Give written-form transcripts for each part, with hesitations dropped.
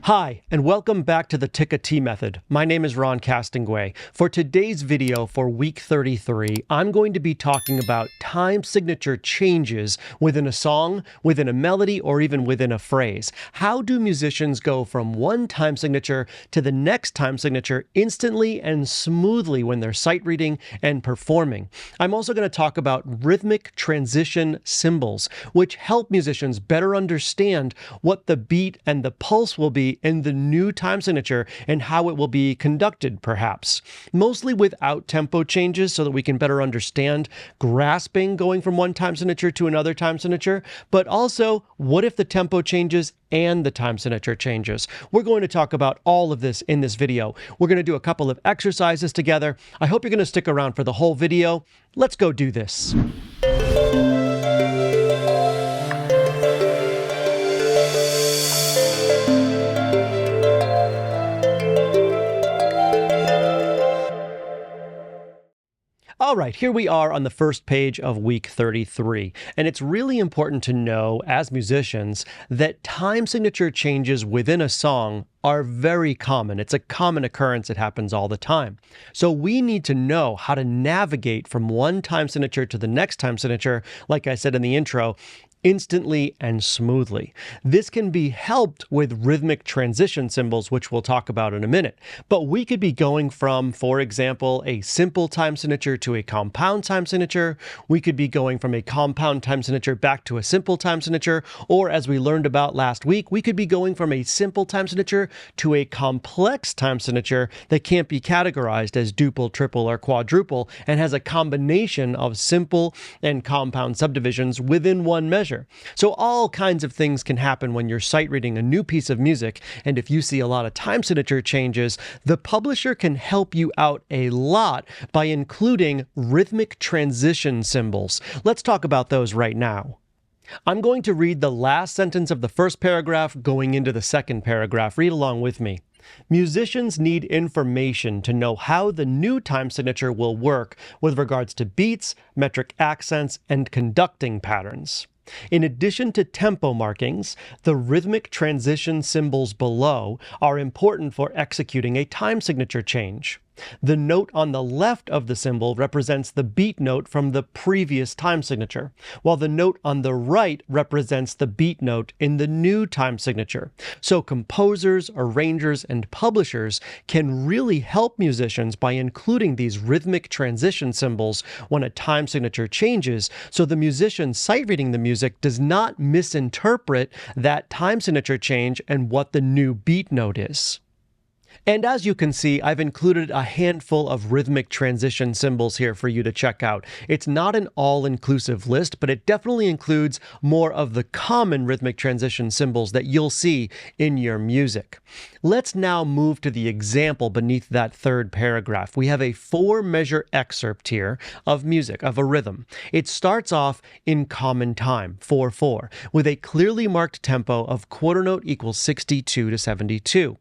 Hi, and welcome back to the Tik-A Tee Method. My name is Ron Castonguay. For today's video for week 33, I'm going to be talking about time signature changes within a song, within a melody, or even within a phrase. How do musicians go from one time signature to the next time signature instantly and smoothly when they're sight reading and performing? I'm also going to talk about rhythmic transition symbols, which help musicians better understand what the beat and the pulse will be in the new time signature and how it will be conducted, perhaps. Mostly without tempo changes so that we can better understand grasping going from one time signature to another time signature, but also what if the tempo changes and the time signature changes? We're going to talk about all of this in this video. We're going to do a couple of exercises together. I hope you're going to stick around for the whole video. Let's go do this. All right, here we are on the first page of week 33, and it's really important to know as musicians that time signature changes within a song are very common. It's a common occurrence. It happens all the time. So we need to know how to navigate from one time signature to the next time signature, like I said in the intro, instantly and smoothly. This can be helped with rhythmic transition symbols, which we'll talk about in a minute. But we could be going from, for example, a simple time signature to a compound time signature. We could be going from a compound time signature back to a simple time signature. Or as we learned about last week, we could be going from a simple time signature to a complex time signature that can't be categorized as duple, triple, or quadruple and has a combination of simple and compound subdivisions within one measure. So all kinds of things can happen when you're sight reading a new piece of music, and if you see a lot of time signature changes, the publisher can help you out a lot by including rhythmic transition symbols. Let's talk about those right now. I'm going to read the last sentence of the first paragraph going into the second paragraph. Read along with me. Musicians need information to know how the new time signature will work with regards to beats, metric accents, and conducting patterns. In addition to tempo markings, the rhythmic transition symbols below are important for executing a time signature change. The note on the left of the symbol represents the beat note from the previous time signature, while the note on the right represents the beat note in the new time signature. So composers, arrangers, and publishers can really help musicians by including these rhythmic transition symbols when a time signature changes, so the musician sight reading the music does not misinterpret that time signature change and what the new beat note is. And as you can see, I've included a handful of rhythmic transition symbols here for you to check out. It's not an all-inclusive list, but it definitely includes more of the common rhythmic transition symbols that you'll see in your music. Let's now move to the example beneath that third paragraph. We have a 4-measure excerpt here of music, of a rhythm. It starts off in common time, 4/4, with a clearly marked tempo of quarter note equals 62 to 72.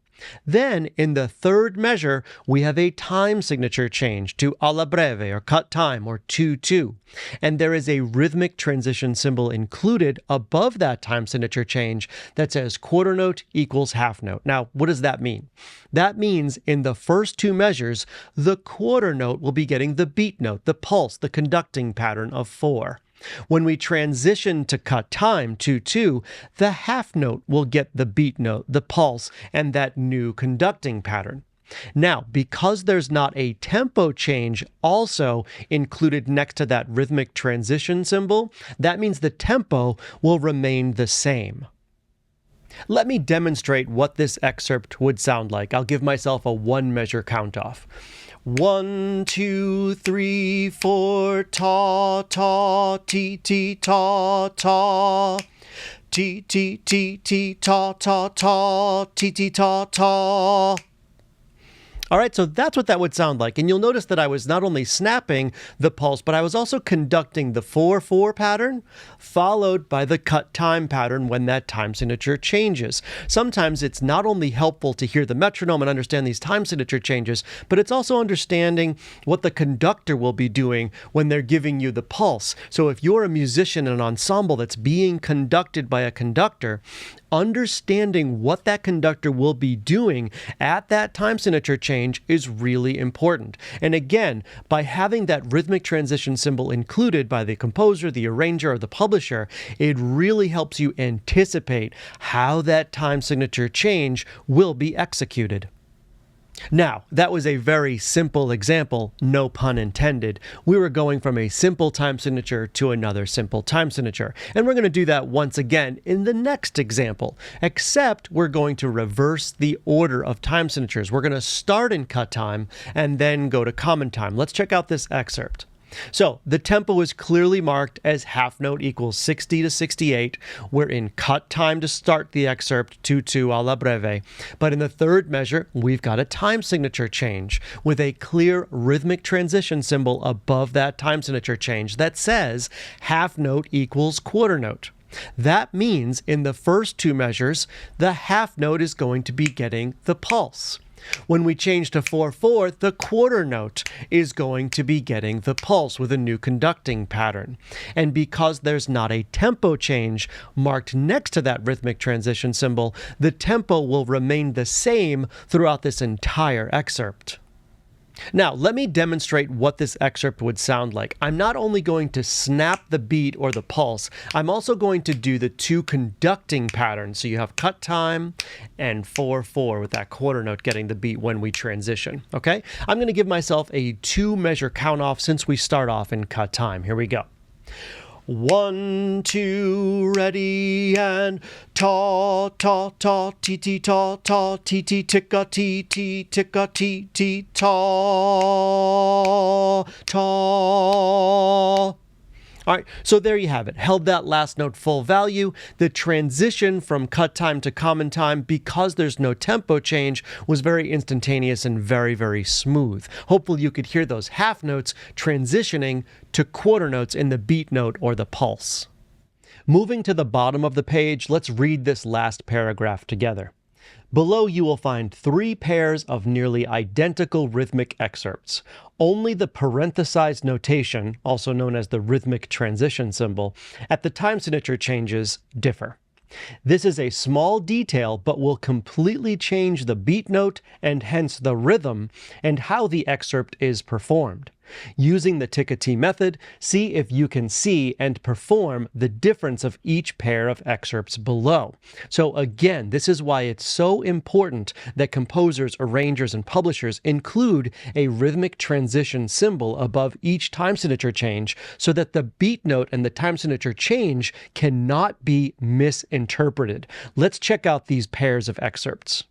Then, in the third measure, we have a time signature change to alla breve, or cut time, or 2/2. And there is a rhythmic transition symbol included above that time signature change that says quarter note equals half note. Now, what does that mean? That means in the first 2 measures, the quarter note will be getting the beat note, the pulse, the conducting pattern of 4. When we transition to cut time, 2/2, the half note will get the beat note, the pulse, and that new conducting pattern. Now, because there's not a tempo change also included next to that rhythmic transition symbol, that means the tempo will remain the same. Let me demonstrate what this excerpt would sound like. I'll give myself a 1-measure count off. 1, 2, 3, 4, ta, ta, ti, ti, ta, ta. Ti, ti, ti, ti, ta, ta, ta, ti, ti, ta, ta. All right, so that's what that would sound like. And you'll notice that I was not only snapping the pulse, but I was also conducting the 4/4 pattern, followed by the cut time pattern when that time signature changes. Sometimes it's not only helpful to hear the metronome and understand these time signature changes, but it's also understanding what the conductor will be doing when they're giving you the pulse. So if you're a musician in an ensemble that's being conducted by a conductor, understanding what that conductor will be doing at that time signature change is really important. And again, by having that rhythmic transition symbol included by the composer, the arranger, or the publisher, it really helps you anticipate how that time signature change will be executed. Now, that was a very simple example, no pun intended. We were going from a simple time signature to another simple time signature. And we're going to do that once again in the next example, except we're going to reverse the order of time signatures. We're going to start in cut time and then go to common time. Let's check out this excerpt. So the tempo is clearly marked as half note equals 60 to 68. We're in cut time to start the excerpt, 2-2 alla breve. But in the third measure, we've got a time signature change with a clear rhythmic transition symbol above that time signature change that says half note equals quarter note. That means in the first two measures, the half note is going to be getting the pulse. When we change to 4/4, the quarter note is going to be getting the pulse with a new conducting pattern. And because there's not a tempo change marked next to that rhythmic transition symbol, the tempo will remain the same throughout this entire excerpt. Now, let me demonstrate what this excerpt would sound like. I'm not only going to snap the beat or the pulse, I'm also going to do the two conducting patterns. So you have cut time and 4/4 with that quarter note getting the beat when we transition, okay? I'm going to give myself a 2-measure count off since we start off in cut time. Here we go. 1, 2, ready, and ta, ta, ta, ti, ti, ta, ta, ti, ti, Tik-A Tee, ti, Tik-A Tee, ti, ta, ta. All right, so there you have it. Held that last note full value. The transition from cut time to common time, because there's no tempo change, was very instantaneous and very, very smooth. Hopefully you could hear those half notes transitioning to quarter notes in the beat note or the pulse. Moving to the bottom of the page, let's read this last paragraph together. Below you will find 3 pairs of nearly identical rhythmic excerpts. Only the parenthesized notation, also known as the rhythmic transition symbol, at the time signature changes differ. This is a small detail, but will completely change the beat note and hence the rhythm and how the excerpt is performed. Using the Tik-A Tee method, see if you can see and perform the difference of each pair of excerpts below. So again, this is why it's so important that composers, arrangers, and publishers include a rhythmic transition symbol above each time signature change so that the beat note and the time signature change cannot be misinterpreted. Let's check out these pairs of excerpts.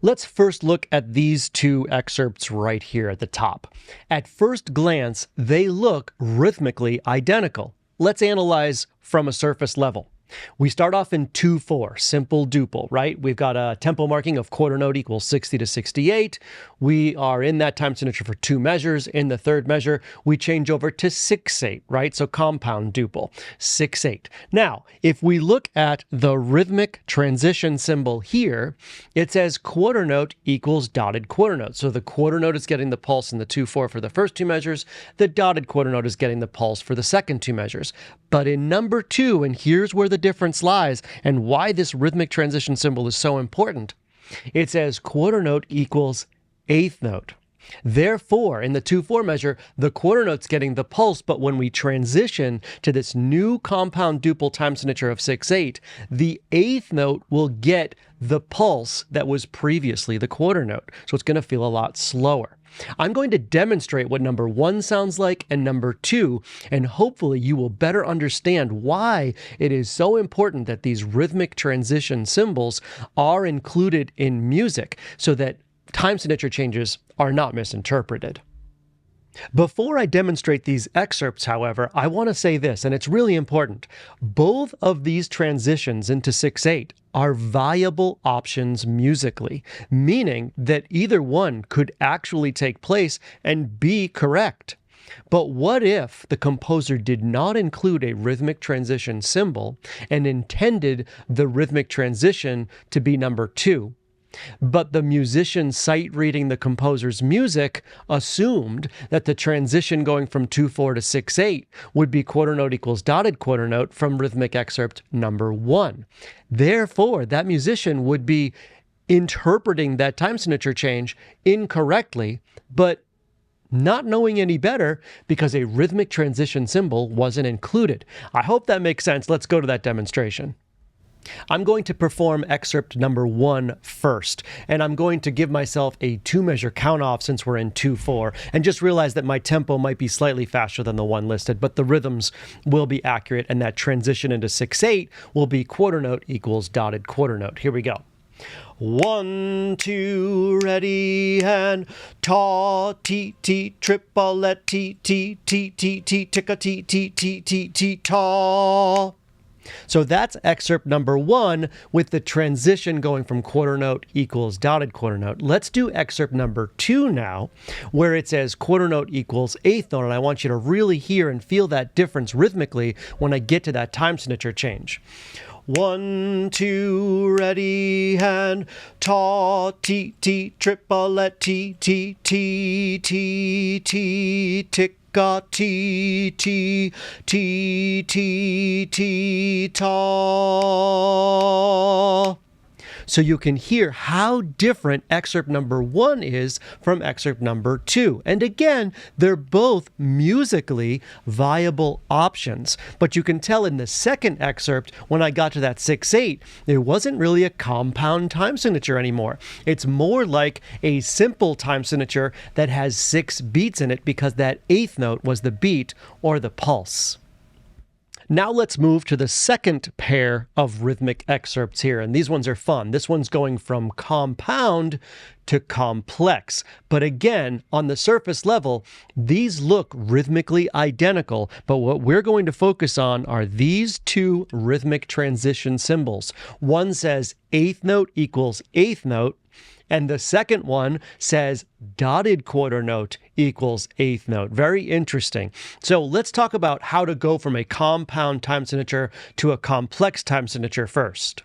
Let's first look at these 2 excerpts right here at the top. At first glance, they look rhythmically identical. Let's analyze from a surface level. We start off in 2/4, simple duple, right? We've got a tempo marking of quarter note equals 60 to 68. We are in that time signature for 2 measures. In the third measure, we change over to 6/8, right? So compound duple, 6/8. Now, if we look at the rhythmic transition symbol here, it says quarter note equals dotted quarter note. So the quarter note is getting the pulse in the 2/4 for the first 2 measures. The dotted quarter note is getting the pulse for the second 2 measures. But in number 2, and here's where the difference lies and why this rhythmic transition symbol is so important, it says quarter note equals 8th note. Therefore, in the 2/4 measure, the quarter note's getting the pulse, but when we transition to this new compound duple time signature of 6/8, the 8th note will get the pulse that was previously the quarter note. So it's going to feel a lot slower. I'm going to demonstrate what number 1 sounds like and number 2, and hopefully you will better understand why it is so important that these rhythmic transition symbols are included in music so that time signature changes are not misinterpreted. Before I demonstrate these excerpts, however, I want to say this, and it's really important. Both of these transitions into 6/8 are viable options musically, meaning that either one could actually take place and be correct. But what if the composer did not include a rhythmic transition symbol and intended the rhythmic transition to be number 2? But the musician sight reading the composer's music assumed that the transition going from 2/4 to 6/8 would be quarter note equals dotted quarter note from rhythmic excerpt number 1. Therefore, that musician would be interpreting that time signature change incorrectly, but not knowing any better because a rhythmic transition symbol wasn't included. I hope that makes sense. Let's go to that demonstration. I'm going to perform excerpt number 1 first, and I'm going to give myself a 2-measure count off since we're in 2/4, and just realize that my tempo might be slightly faster than the one listed, but the rhythms will be accurate, and that transition into 6/8 will be quarter note equals dotted quarter note. Here we go. 1, 2, ready, and ta, ti, ti, triplet, ti, ti, ti, ti, ti, Tik-A Tee, ti, ti, ti, ti, ta. So that's excerpt number 1 with the transition going from quarter note equals dotted quarter note. Let's do excerpt number 2 now, where it says quarter note equals 8th note, and I want you to really hear and feel that difference rhythmically when I get to that time signature change. 1, 2, ready, and ta, ti, ti, triplet, ti, ti, ti, ti, ti, Tik-A Tee, ti, ti, ti, ti, ta. So you can hear how different excerpt number 1 is from excerpt number 2. And again, they're both musically viable options. But you can tell in the second excerpt, when I got to that 6/8, it wasn't really a compound time signature anymore. It's more like a simple time signature that has 6 beats in it because that 8th note was the beat or the pulse. Now let's move to the second pair of rhythmic excerpts here, and these ones are fun. This one's going from compound to complex. But again, on the surface level, these look rhythmically identical, but what we're going to focus on are these 2 rhythmic transition symbols. One says 8th note equals 8th note, and the second one says dotted quarter note equals 8th note. Very interesting. So let's talk about how to go from a compound time signature to a complex time signature first.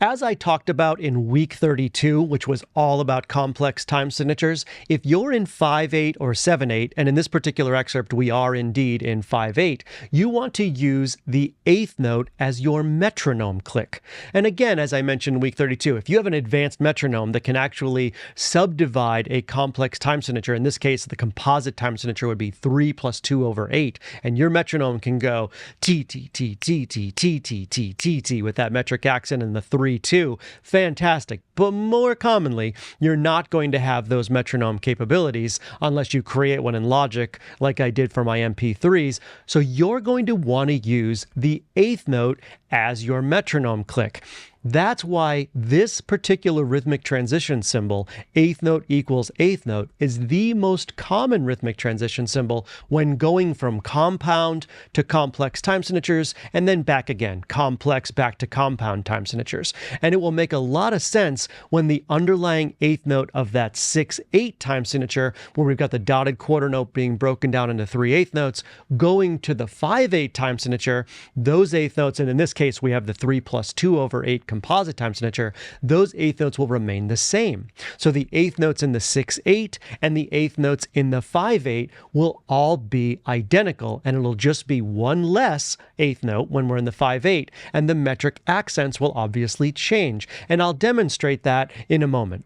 As I talked about in week 32, which was all about complex time signatures, if you're in 5/8 or 7/8, and in this particular excerpt we are indeed in 5/8, you want to use the 8th note as your metronome click. And again, as I mentioned in week 32, if you have an advanced metronome that can actually subdivide a complex time signature, in this case the composite time signature would be 3 + 2/8, and your metronome can go T, T, T, T, T, T, T, T, T, T with that metric accent and the 3/2, fantastic. But more commonly, you're not going to have those metronome capabilities unless you create one in Logic, like I did for my MP3s. So you're going to want to use the 8th note as your metronome click. That's why this particular rhythmic transition symbol, 8th note equals 8th note, is the most common rhythmic transition symbol when going from compound to complex time signatures and then back again, complex back to compound time signatures. And it will make a lot of sense when the underlying 8th note of that 6/8 time signature, where we've got the dotted quarter note being broken down into 3/8 notes, going to the 5/8 time signature, those 8th notes, and in this case we have the 3 + 2/8 composite time signature, those 8th notes will remain the same. So the 8th notes in the 6/8 and the 8th notes in the 5/8 will all be identical, and it'll just be one less 8th note when we're in the 5/8, and the metric accents will obviously change. And I'll demonstrate that in a moment.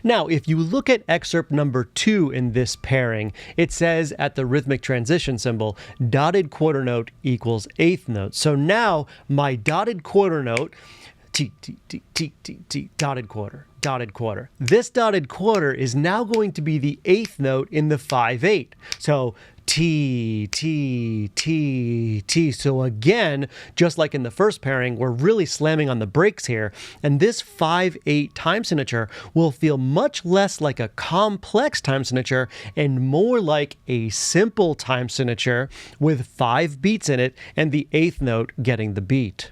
Now, if you look at excerpt number 2 in this pairing, it says at the rhythmic transition symbol, dotted quarter note equals 8th note. So now my dotted quarter note, T, T, T, T, T, T, dotted quarter, dotted quarter. This dotted quarter is now going to be the 8th note in the 5/8. So T, T, T, T. So again, just like in the first pairing, we're really slamming on the brakes here. And this 5/8 time signature will feel much less like a complex time signature and more like a simple time signature with 5 beats in it and the 8th note getting the beat.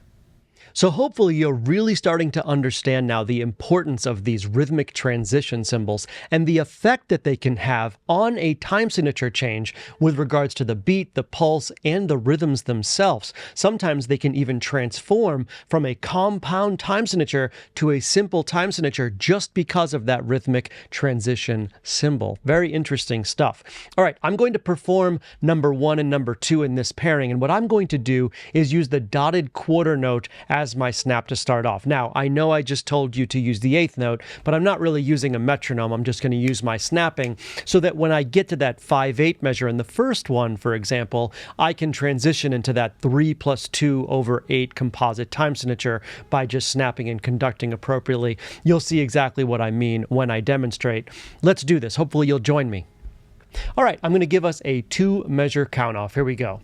So hopefully you're really starting to understand now the importance of these rhythmic transition symbols and the effect that they can have on a time signature change with regards to the beat, the pulse, and the rhythms themselves. Sometimes they can even transform from a compound time signature to a simple time signature just because of that rhythmic transition symbol. Very interesting stuff. All right, I'm going to perform number 1 and number 2 in this pairing, and what I'm going to do is use the dotted quarter note as my snap to start off. Now, I know I just told you to use the 8th note, but I'm not really using a metronome. I'm just going to use my snapping so that when I get to that 5/8 measure in the first one, for example, I can transition into that 3 + 2/8 composite time signature by just snapping and conducting appropriately. You'll see exactly what I mean when I demonstrate. Let's do this. Hopefully you'll join me. All right, I'm going to give us a 2-measure count off. Here we go.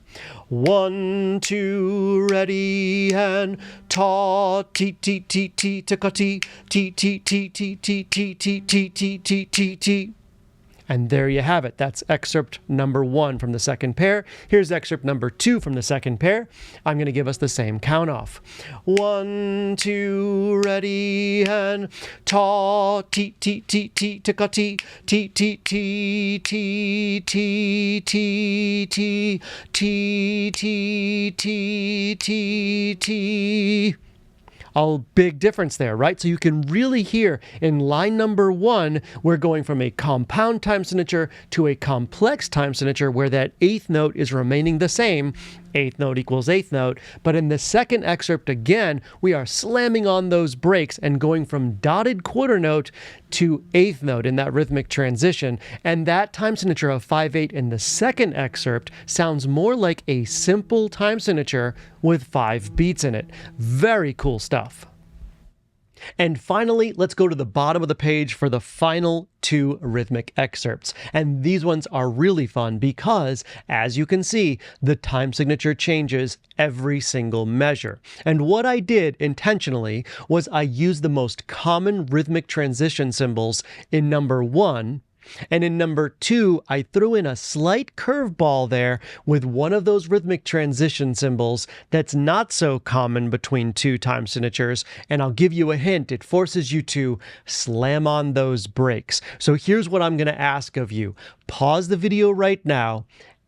1, 2, ready, and ta, ti, ti, ti, ti, Tik-A Tee, ti, ti, ti, ti, ti, ti, ti, ti, ti, ti, ti, ti. And there you have it. That's excerpt number 1 from the second pair. Here's excerpt number 2 from the second pair. I'm going to give us the same count off. 1, 2, ready, and ta, ti, ti, ti, ti, Tik-A Tee, ti, ti, ti, ti, ti, ti, ti, ti, ti, ti, ti, ti. A big difference there, right? So you can really hear in line number 1, we're going from a compound time signature to a complex time signature where that 8th note is remaining the same. 8th note equals 8th note. But in the second excerpt, again, we are slamming on those brakes and going from dotted quarter note to 8th note in that rhythmic transition. And that time signature of 5/8 in the second excerpt sounds more like a simple time signature with 5 beats in it. Very cool stuff. And finally, let's go to the bottom of the page for the final 2 rhythmic excerpts. And these ones are really fun because, as you can see, the time signature changes every single measure. And what I did intentionally was I used the most common rhythmic transition symbols in number 1. And in number 2, I threw in a slight curveball there with one of those rhythmic transition symbols that's not so common between 2 time signatures. And I'll give you a hint. It forces you to slam on those brakes. So here's what I'm going to ask of you. Pause the video right now.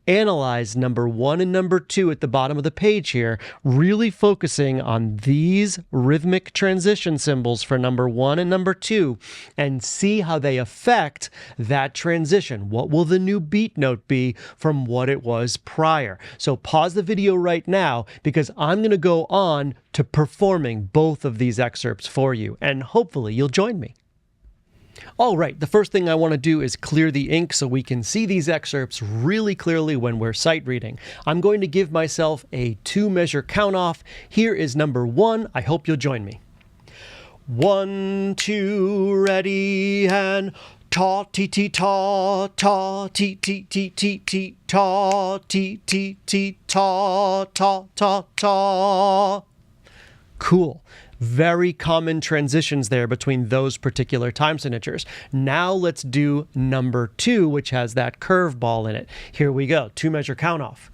Analyze number 1 and number 2 at the bottom of the page here, really focusing on these rhythmic transition symbols for number 1 and number 2, and see how they affect that transition. What will the new beat note be from what it was prior? So pause the video right now because I'm going to go on to performing both of these excerpts for you, and hopefully you'll join me. All right, the first thing I want to do is clear the ink so we can see these excerpts really clearly when we're sight reading. I'm going to give myself a 2-measure count off. Here is number 1. I hope you'll join me. 1, 2, ready, and ta, ti, ti, ta, ta, ti, ti, ti, ti, ti, ta, ti, ti, ti, ta, ta, ta, ta. Cool. Very common transitions there between those particular time signatures. Now let's do number 2, which has that curveball in it. Here we go. 2-measure count off.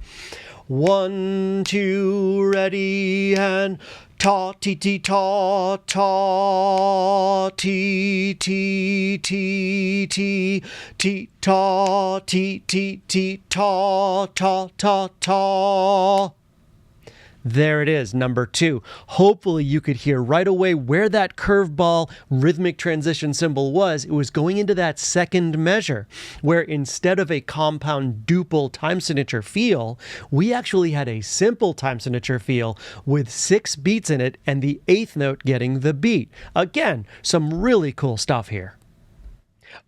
1, 2, ready, and ta, ti, ti, ta, ta, ti, ti, ti, ti, ti, ta, ti, ti, ti, ta, ta, ta, ta. There it is, number 2. Hopefully you could hear right away where that curveball rhythmic transition symbol was. It was going into that second measure, where instead of a compound duple time signature feel, we actually had a simple time signature feel with 6 beats in it and the 8th note getting the beat. Again, some really cool stuff here.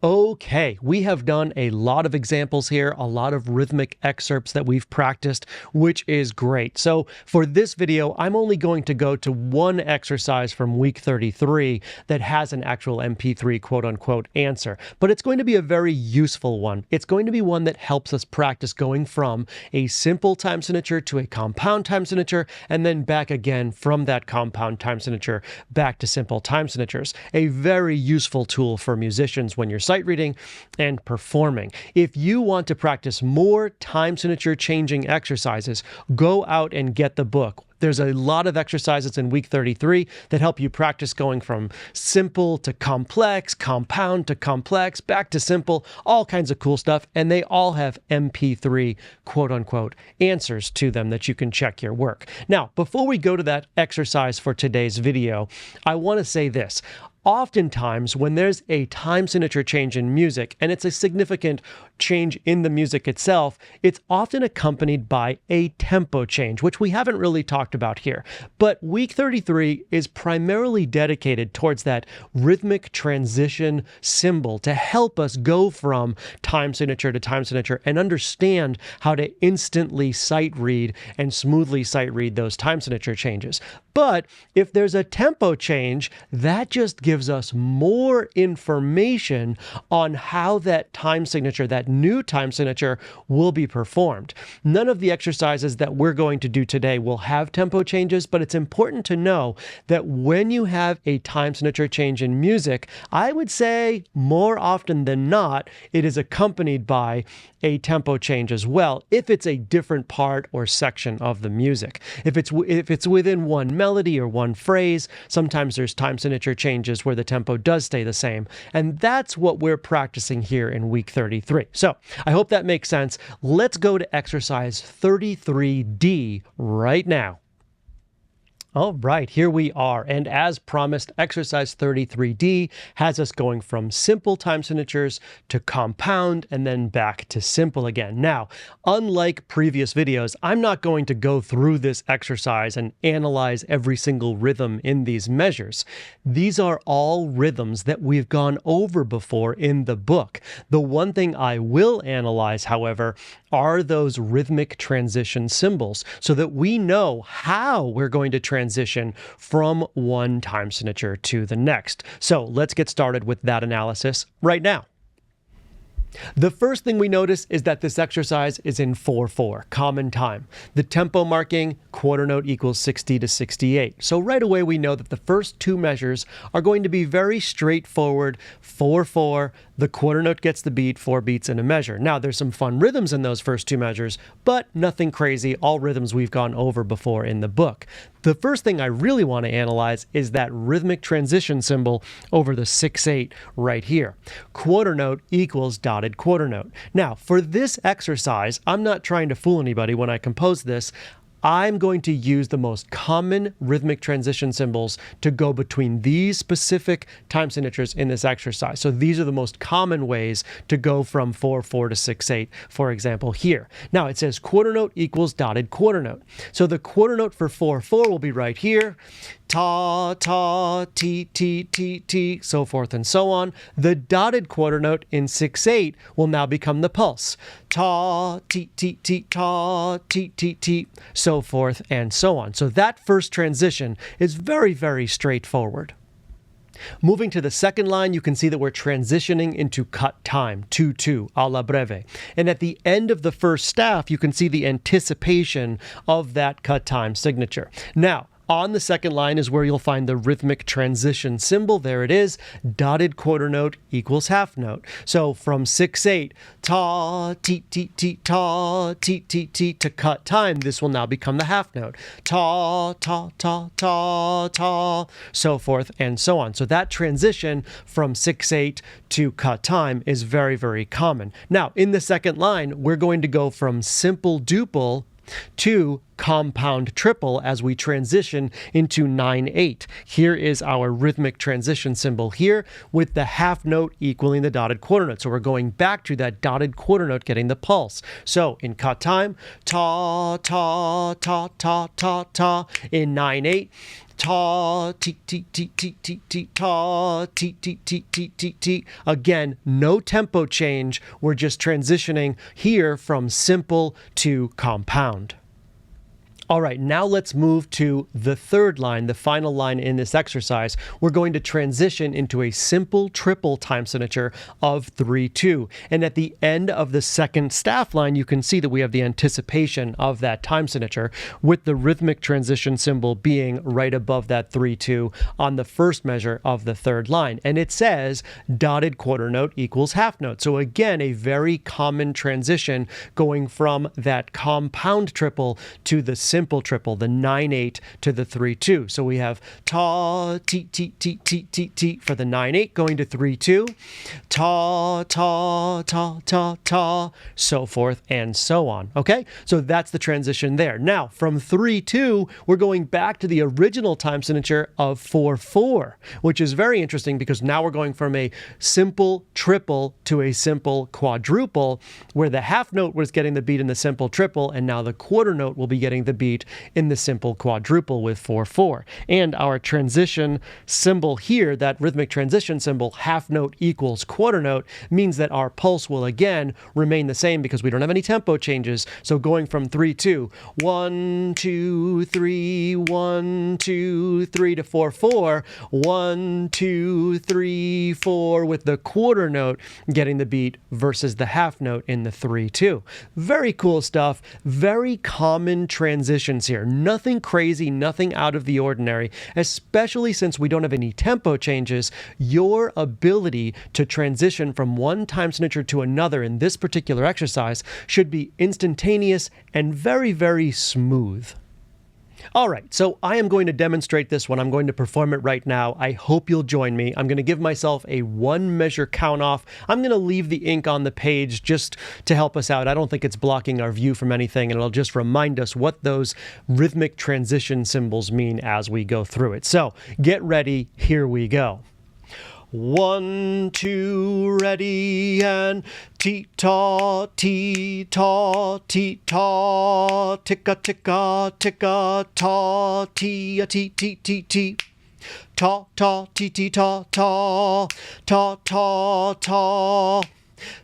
Okay, we have done a lot of examples here, a lot of rhythmic excerpts that we've practiced, which is great. So for this video, I'm only going to go to one exercise from week 33 that has an actual MP3 quote-unquote answer, but it's going to be a very useful one. It's going to be one that helps us practice going from a simple time signature to a compound time signature, and then back again from that compound time signature back to simple time signatures. A very useful tool for musicians when you're sight reading and performing. If you want to practice more time signature changing exercises, go out and get the book, there's a lot of exercises in week 33 that help you practice going from simple to complex, compound to complex, back to simple, all kinds of cool stuff. And they all have MP3 quote unquote answers to them that you can check your work. Now, before we go to that exercise for today's video, I want to say this. Oftentimes, when there's a time signature change in music, and it's a significant change in the music itself, it's often accompanied by a tempo change, which we haven't really talked about here. But week 33 is primarily dedicated towards that rhythmic transition symbol to help us go from time signature to time signature and understand how to instantly sight read and smoothly sight read those time signature changes. But if there's a tempo change, that just gives us more information on how that time signature, that new time signature, will be performed. None of the exercises that we're going to do today will have tempo changes, but it's important to know that when you have a time signature change in music, I would say more often than not, it is accompanied by a tempo change as well, if it's a different part or section of the music. If it's within one melody or one phrase, sometimes there's time signature changes where the tempo does stay the same. And that's what we're practicing here in week 33. So I hope that makes sense. Let's go to exercise 33D right now. All right, here we are. And as promised, exercise 33D has us going from simple time signatures to compound and then back to simple again. Now, unlike previous videos, I'm not going to go through this exercise and analyze every single rhythm in these measures. These are all rhythms that we've gone over before in the book. The one thing I will analyze, however, are those rhythmic transition symbols so that we know how we're going to transition from one time signature to the next. So let's get started with that analysis right now. The first thing we notice is that this exercise is in 4/4, common time. The tempo marking, quarter note equals 60 to 68. So right away we know that the first two measures are going to be very straightforward, 4/4, the quarter note gets the beat, 4 beats in a measure. Now there's some fun rhythms in those first two measures, but nothing crazy, all rhythms we've gone over before in the book. The first thing I really want to analyze is that rhythmic transition symbol over the 6/8 right here. Quarter note equals dotted quarter note. Now, for this exercise, I'm not trying to fool anybody when I compose this. I'm going to use the most common rhythmic transition symbols to go between these specific time signatures in this exercise. So these are the most common ways to go from 4/4 to 6/8, for example, here. Now it says quarter note equals dotted quarter note. So the quarter note for 4/4 will be right here. Ta, ta, ti, ti, ti, ti, so forth and so on. The dotted quarter note in 6/8 will now become the pulse. Ta, ti, ti, ti, ta, ti, ti, ti, so forth and so on. So that first transition is very, very straightforward. Moving to the second line, you can see that we're transitioning into cut time, 2/2, alla breve. And at the end of the first staff, you can see the anticipation of that cut time signature. Now, on the second line is where you'll find the rhythmic transition symbol. There it is. Dotted quarter note equals half note. So from 6/8, ta, ti, ti, ti, ta, ti, ti, ti, to cut time, this will now become the half note. Ta, ta, ta, ta, ta, so forth and so on. So that transition from 6/8 to cut time is very, very common. Now, in the second line, we're going to go from simple duple to compound triple as we transition into 9/8. Here is our rhythmic transition symbol here with the half note equaling the dotted quarter note. So we're going back to that dotted quarter note getting the pulse. So in cut time, ta, ta, ta, ta, ta, ta. In 9/8, ta, ti, ti, ti, ti, ti, ti, ta, ti, ti, ti, ti, ti, ti. Again, no tempo change. We're just transitioning here from simple to compound. All right, now let's move to the third line, the final line in this exercise. We're going to transition into a simple triple time signature of 3/2. And at the end of the second staff line, you can see that we have the anticipation of that time signature with the rhythmic transition symbol being right above that 3/2 on the first measure of the third line. And it says dotted quarter note equals half note. So again, a very common transition going from that compound triple to the simple triple, the 9/8 to the 3/2. So we have ta, ti, ti, ti, ti, ti, ti for the 9/8 going to 3/2, ta, ta, ta, ta, ta, so forth and so on. Okay, so that's the transition there. Now from 3/2, we're going back to the original time signature of 4/4, which is very interesting because now we're going from a simple triple to a simple quadruple, where the half note was getting the beat in the simple triple, and now the quarter note will be getting the beat in the simple quadruple with 4/4. And our transition symbol here, that rhythmic transition symbol, half note equals quarter note, means that our pulse will again remain the same because we don't have any tempo changes. So going from 3/2, 1, 2, 3, 1, 2, 3 to 4/4, 1, 2, 3, 4 with the quarter note getting the beat versus the half note in the 3/2. Very cool stuff. Very common transitions here. Nothing crazy, nothing out of the ordinary, especially since we don't have any tempo changes. Your ability to transition from one time signature to another in this particular exercise should be instantaneous and very, very smooth. All right, so I am going to demonstrate this one. I'm going to perform it right now. I hope you'll join me. I'm going to give myself a 1-measure count off. I'm going to leave the ink on the page just to help us out. I don't think it's blocking our view from anything, and it'll just remind us what those rhythmic transition symbols mean as we go through it. So get ready. Here we go. 1, 2, ready, and Tik-A Tee Tik-A Tik-A Tik-A Tee Tee ta ta ti ti ta ta ta ta ta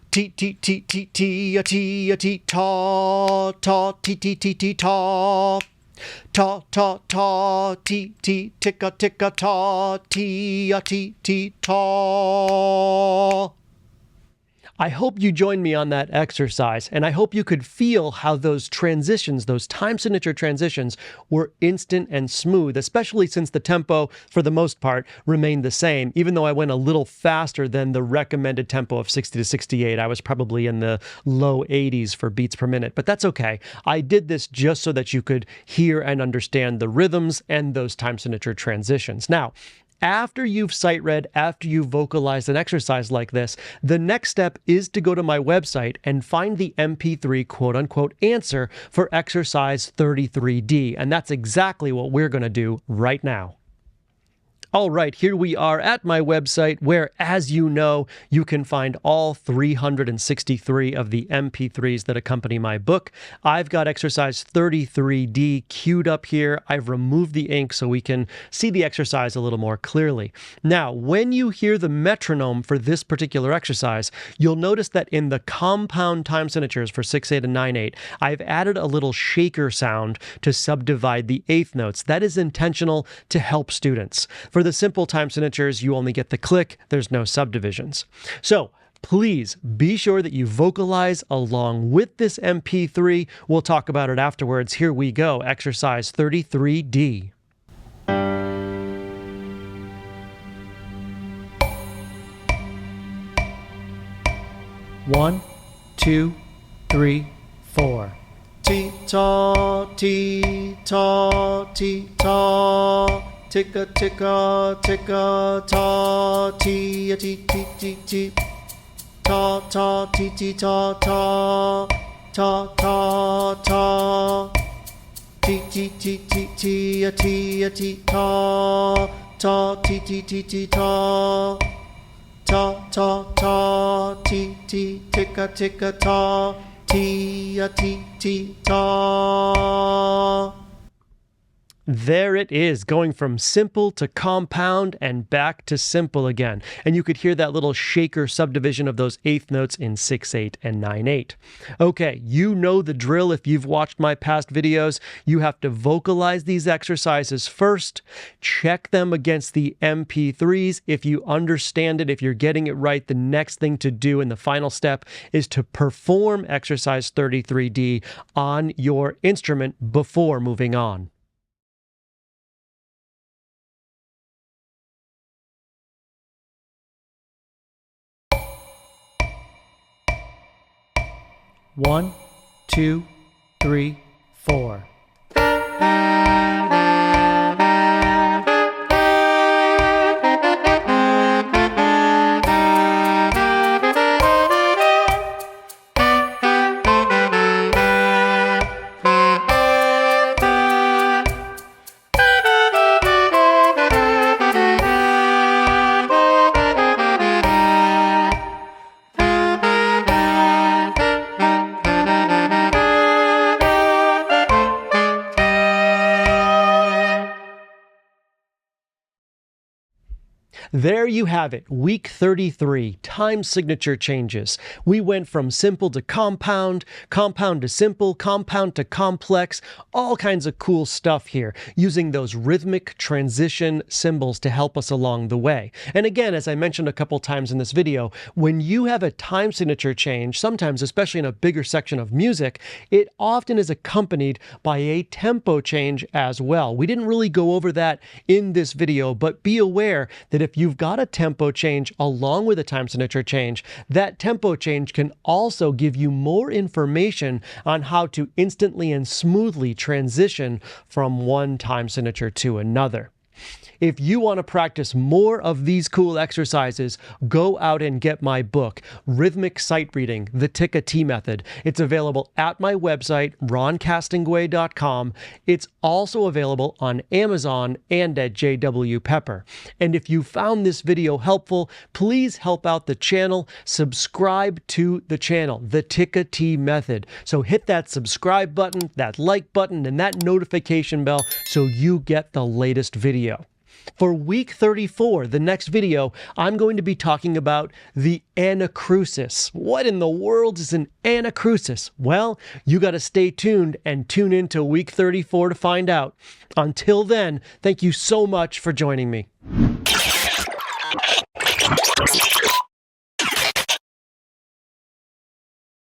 ti ti ti ti ti a ti a ti ta ta ti ti ti ti ta ta ta ta ti ti ticka ticka ta ti a ti ti ta. I hope you joined me on that exercise, and I hope you could feel how those transitions, those time signature transitions, were instant and smooth, especially since the tempo, for the most part, remained the same. Even though I went a little faster than the recommended tempo of 60 to 68, I was probably in the low 80s for beats per minute, but that's okay. I did this just so that you could hear and understand the rhythms and those time signature transitions. Now, after you've sight read, after you've vocalized an exercise like this, the next step is to go to my website and find the MP3 quote-unquote answer for exercise 33D. And that's exactly what we're going to do right now. All right, here we are at my website where, as you know, you can find all 363 of the MP3s that accompany my book. I've got exercise 33D queued up here. I've removed the ink so we can see the exercise a little more clearly. Now, when you hear the metronome for this particular exercise, you'll notice that in the compound time signatures for 6/8 and 9/8, I've added a little shaker sound to subdivide the eighth notes. That is intentional to help students. For the simple time signatures, you only get the click. There's no subdivisions. So please be sure that you vocalize along with this MP3. We'll talk about it afterwards. Here we go. Exercise 33D. One, two, three, four. Ti-ta, ti-ta, ti-ta. Tik-A, tik-A, tik-A, ta, ti, a, ti, ti, ti, ti. Ta, ta, ti, ti, ta, ta. Ta, ta, ta. Ti, ti, ti, ti, ti, a, ti, a, ti, ta. Ta, ti, ti, ti, ti, ta. Ta, ta, ta, ti, ti, tik-A, tik-A, ta. Ti, a, ti, ti, ta. There it is, going from simple to compound and back to simple again. And you could hear that little shaker subdivision of those eighth notes in 6/8 and 9/8. Okay, you know the drill if you've watched my past videos. You have to vocalize these exercises first, check them against the MP3s. If you understand it, if you're getting it right, the next thing to do in the final step is to perform exercise 33D on your instrument before moving on. One, two, three, four. There you have it, week 33, time signature changes. We went from simple to compound, compound to simple, compound to complex, all kinds of cool stuff here, using those rhythmic transition symbols to help us along the way. And again, as I mentioned a couple times in this video, when you have a time signature change, sometimes, especially in a bigger section of music, it often is accompanied by a tempo change as well. We didn't really go over that in this video, but be aware that if you've got a tempo change along with a time signature change, that tempo change can also give you more information on how to instantly and smoothly transition from one time signature to another. If you want to practice more of these cool exercises, go out and get my book, Rhythmic Sight-Reading, the Tik-A Tee Method. It's available at my website, roncastonguay.com. It's also available on Amazon and at J.W. Pepper. And if you found this video helpful, please help out the channel. Subscribe to the channel, the Tik-A Tee Method. So hit that subscribe button, that like button, and that notification bell so you get the latest video. For week 34, the next video, I'm going to be talking about the anacrusis. What in the world is an anacrusis? Well, you got to stay tuned and tune into week 34 to find out. Until then, thank you so much for joining me.